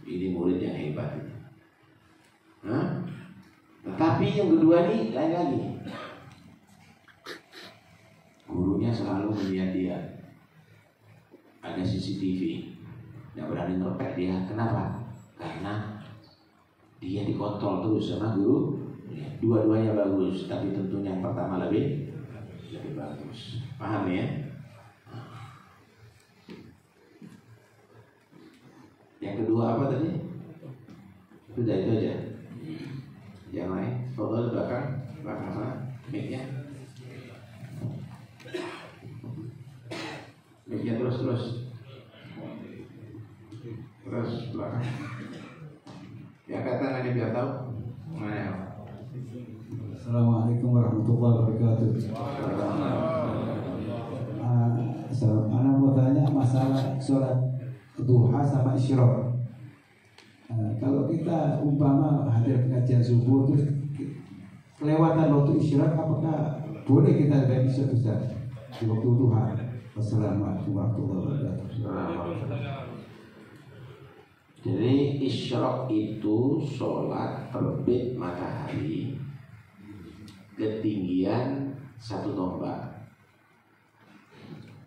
Ini murid yang hebat. Tetapi yang kedua ini lain lagi. Gurunya selalu melihat dia. Ada CCTV, nggak berani ngerepek dia. Kenapa? Karena dia dikontrol terus sama guru. Dua-duanya bagus, tapi tentunya yang pertama lebih bagus. Paham ya? Yang kedua apa tadi? Sudah itu aja. Yang lain, foto belakang mana? Mic-nya. Mic-nya terus belakang. Ya kata nanti biar tahu. Mana? Assalamualaikum warahmatullahi wabarakatuh. Anak mau tanya masalah sholat duha sama isyraq. Kalau kita umpama hadir pengajian subuh terus kelewatan waktu isyraq, apakah boleh kita dari Ustaz di waktu duha? Wassalamualaikum warahmatullahi wabarakatuh. Jadi isyraq itu sholat terbit matahari ketinggian 1 tombak.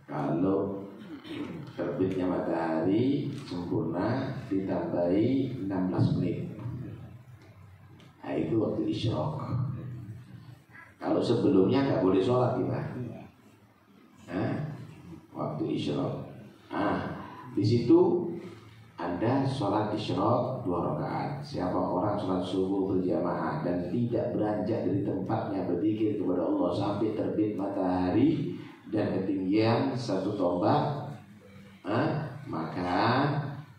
Kalau terbitnya matahari sempurna ditambahi 16 menit. Nah, itu waktu isyraq. Kalau sebelumnya nggak boleh sholat kita. Waktu isyraq. Di situ ada sholat isyraq 2 rakaat. Siapa orang sholat subuh berjamaah dan tidak beranjak dari tempatnya berzikir kepada Allah sampai terbit matahari dan ketinggian 1 tombak, maka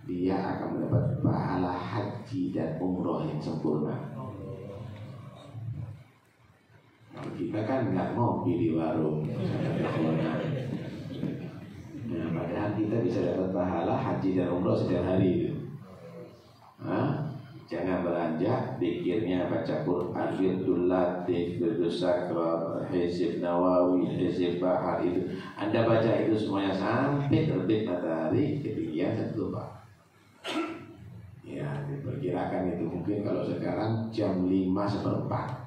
dia akan mendapat pahala haji dan umroh yang sempurna. Kita kan nggak ngopi di warung, nah, padahal kita bisa dapat pahala haji dan umroh setiap hari itu. Jangan beranjak, pikirnya baca Quran, Wirdul Latif, Wirdul Sakrar, Hizib Nawawi, Hizib Bahar itu. Anda baca itu semuanya sampai terbit matahari ketinggian 1 tombak. Ya, diperkirakan itu mungkin kalau sekarang jam 5:15.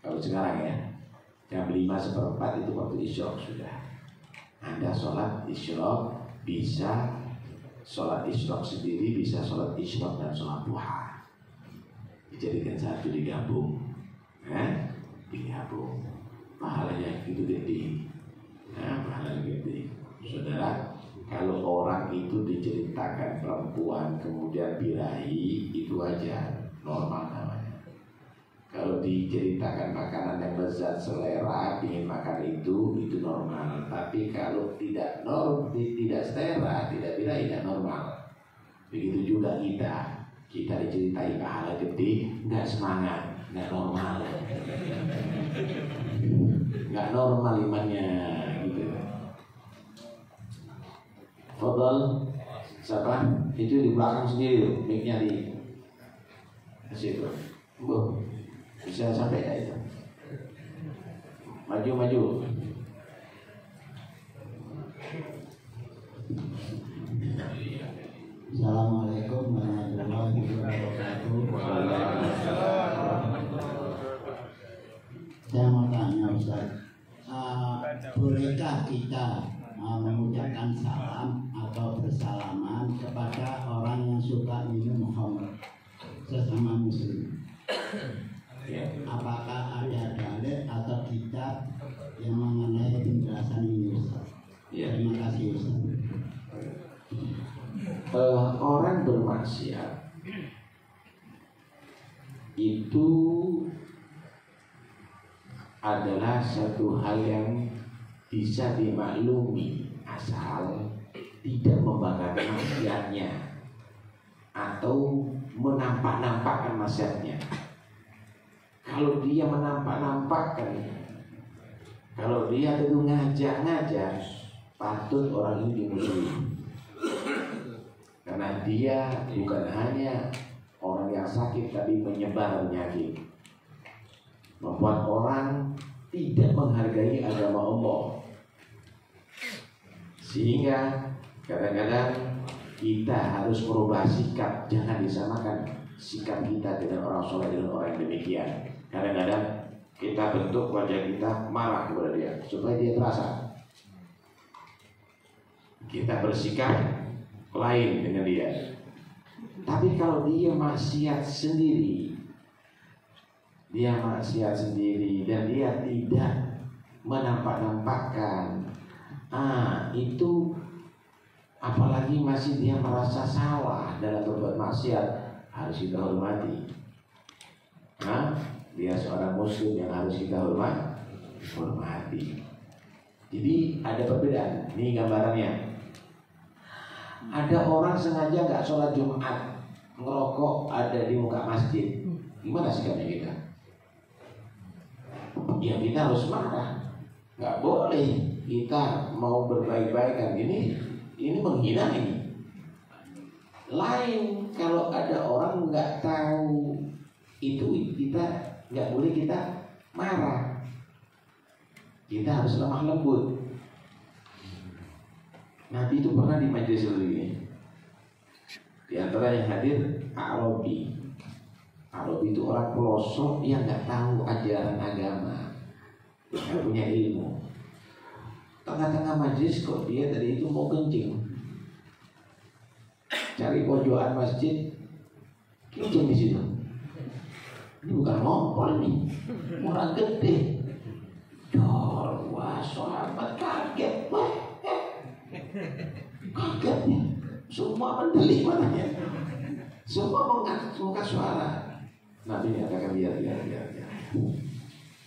Kalau sekarang ya, jam 5:15 itu waktu isyraq sudah. Anda sholat isyraq bisa sholat isyraq sendiri, bisa sholat isyraq dan sholat duha. Dijadikan satu, digabung. Digabung. Pahalanya itu gede. Pahalanya gede. Saudara, kalau orang itu diceritakan perempuan kemudian birahi, itu wajar, normal namanya. Kalau diceritakan makanan yang lezat selera, ingin makan itu normal. Tapi kalau tidak selera, tidak birahi, tidak normal. Begitu juga kita diceritai pahala gede, nggak semangat, nggak normal, nggak normal imannya gitu. Fadal, siapa? Itu di belakang sendiri, mic-nya di situ. Bisa sampai ya itu. Maju. Assalamualaikum warahmatullahi wabarakatuh. Saya mau tanya Ustaz, bolehkah kita mengucapkan salam atau bersalaman kepada orang yang suka minum khamr sesama muslim? Apakah ada dalil atau kitab yang mengenai penjelasan ini Ustaz? Terima kasih Ustaz. Orang bermaksiat itu adalah satu hal yang bisa dimaklumi asal tidak membanggakan maksiatnya atau menampak-nampakkan maksiatnya. Kalau dia menampak-nampakkan, kalau dia itu ngajak-ngajak, patut orang ini dimusuhi. Karena dia bukan hanya orang yang sakit, tapi menyebar penyakit, membuat orang tidak menghargai agama Allah. Sehingga kadang-kadang kita harus merubah sikap. Jangan disamakan sikap kita dengan orang soleh dengan orang yang demikian. Kadang-kadang kita bentuk wajah kita marah kepada dia supaya dia terasa. Kita bersikap lain dengan dia. Tapi kalau dia maksiat sendiri, dan dia tidak menampak-nampakkan, itu apalagi masih dia merasa salah dalam berbuat maksiat, harus kita hormati. Dia seorang muslim yang harus kita hormati. Jadi ada perbedaan. Ini gambarannya. Ada orang sengaja nggak sholat Jumat, ngerokok ada di muka masjid. Gimana sikapnya kita? Ya kita harus marah. Nggak boleh kita mau berbaik-baikan. Ini menghina ini. Lain kalau ada orang nggak tahu itu, kita nggak boleh kita marah. Kita harus lemah lembut. Nabi itu pernah di majelis ini. Di antara yang hadir Arabi. Arabi itu orang pelosok yang nggak tahu ajaran agama, nggak punya ilmu. Tengah-tengah majelis kok dia tadi itu mau kencing, cari pojokan masjid, kencing di situ. Ini bukan ngompol nih, Murah gede. Wah, sahabat kaget. Kagetnya. Semua mendeli matanya. Semua mengangkat suara. Nabi katakan biar.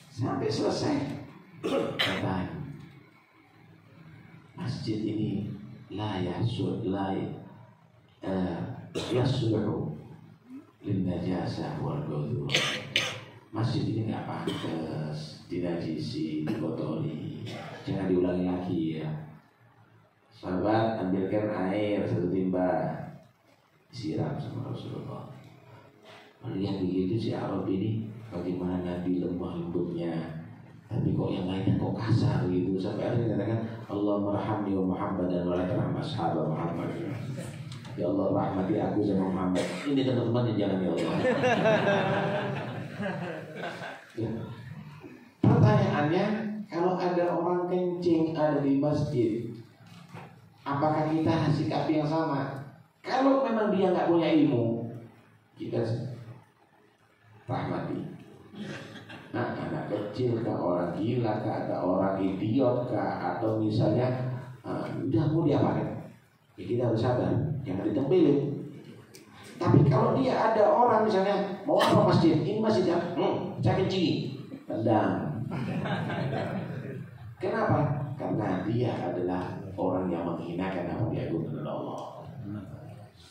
Sampai selesai. Kata, masjid ini la yasluhu lin najasah wal ghudur. Masjid ini nggak pantas dinajisi, dikotori. Jangan diulangi lagi ya. Sahabat, ambilkan air 1 timba, siram sama Rasulullah. Melihat begitu si Arab ini, bagaimana Nabi lemah lembutnya, tapi kok yang lainnya kok kasar gitu. Sampai akhirnya katakan, Allah marhamni wa Muhammad dan wa la tarham ashab Muhammad. Ya Allah rahmati aku sama Muhammad. Ini teman-teman yang jangan ya Allah. Ya. Pertanyaannya, kalau ada orang kencing ada di masjid, apakah kita sikap yang sama? Kalau memang dia nggak punya ilmu, kita rahmati. Nah, anak kecil kah, orang gila kah, atau orang idiot kah, atau misalnya udah mau diapain? Ya kita harus sabar, jangan ditempelin. Tapi kalau dia ada orang misalnya mau apa masjid, ini masjid yang saya kencing, tendang. Kenapa? Karena dia adalah orang yang menghinakan apa diagungkan oleh Allah.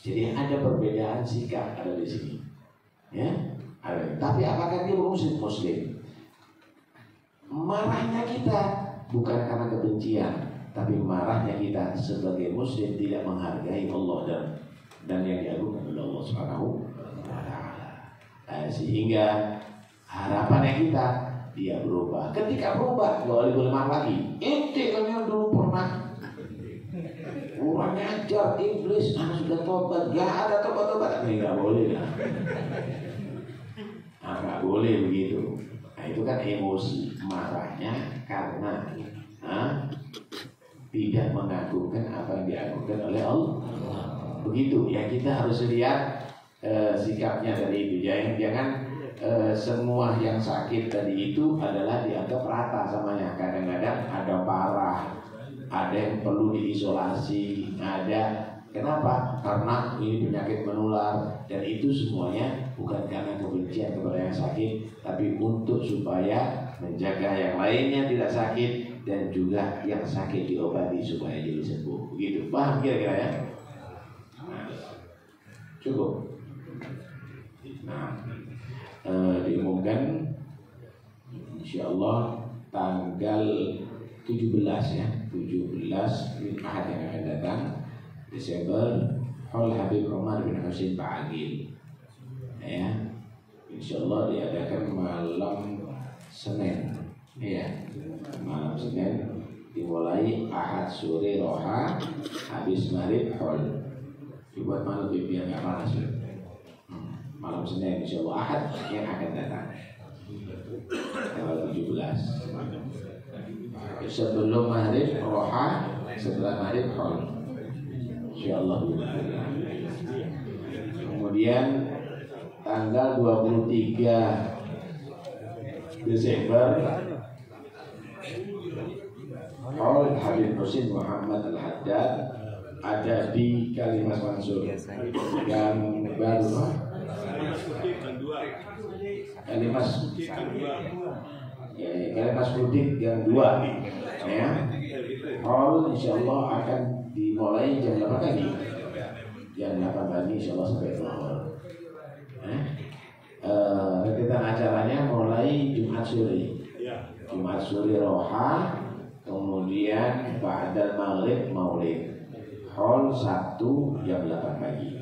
Jadi ada perbedaan sikap ada di sini. Ya, ada. Tapi apakah dia muslim? Marahnya kita bukan karena kebencian, tapi marahnya kita sebagai muslim tidak menghargai Allah dan yang diagungkan oleh Allah Subhanahu wa taala. Sehingga harapannya kita dia berubah. Ketika berubah, nggak boleh marah lagi. Ente kan yang dulu pernah kurang ajar iblis, sudah tobat, gak ada tobat-tobat. Nggak boleh lah. Nggak boleh begitu. Nah itu kan emosi, marahnya karena tidak mengagungkan apa yang diagungkan oleh Allah. Begitu ya, kita harus lihat sikapnya dari itu. Jangan semua yang sakit tadi itu adalah dianggap rata samanya. Kadang-kadang ada parah, ada yang perlu diisolasi, ada. Kenapa? Karena ini penyakit menular, dan itu semuanya bukan karena kebencian kepada yang sakit, tapi untuk supaya menjaga yang lainnya tidak sakit, dan juga yang sakit diobati supaya jadi sembuh. Begitu, paham kira-kira ya? Nah, cukup. Nah, diumumkan insyaallah tanggal 17 ya, 17 Ahad yang akan datang Desember, Hall Habib Umar bin Husain Ba'agil ya, insyaallah diadakan malam Senin ya, malam Senin dimulai Ahad sore roha, habis maghrib Hall. Dibuat malam biar nggak panas ya. Malam Senin insyaallah Ahad yang akan datang tanggal 17. Sebelum maghrib roha, setelah maghrib Hall insyaallah. Kemudian tanggal 23 Desember Hall Habib Husain Muhammad Al-Haddad ada di Kalimas Mansur yang baru. Kalimas Mudik yang 2 ya. Hall insyaallah akan dimulai jam 8 pagi. Jam 8 pagi insyaallah sampai zuhur. Rentetan acaranya mulai Jumat sore. Jumat sore roha, kemudian ba'dal maghrib maulid. Hall Sabtu jam 8 pagi.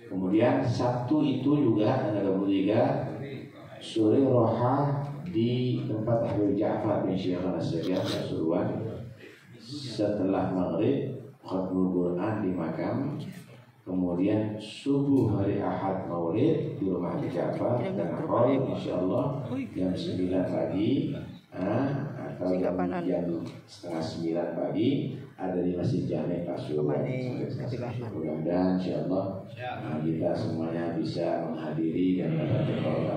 Kemudian Sabtu itu juga tanggal 23 sore roha di tempat Habib Ja'far bin Syekh Al-Asyaqiah Pasuruan. Setelah maghrib khatmul Quran di makam. Kemudian subuh hari Ahad maulid di rumah Habib Ja'far dan Hall insyaallah jam 9 pagi atau jam setengah 9 pagi ada di Masjid Jami' Pasuruan. Mudah-mudahan insyaallah kita semuanya bisa menghadiri dan mendapat berkah.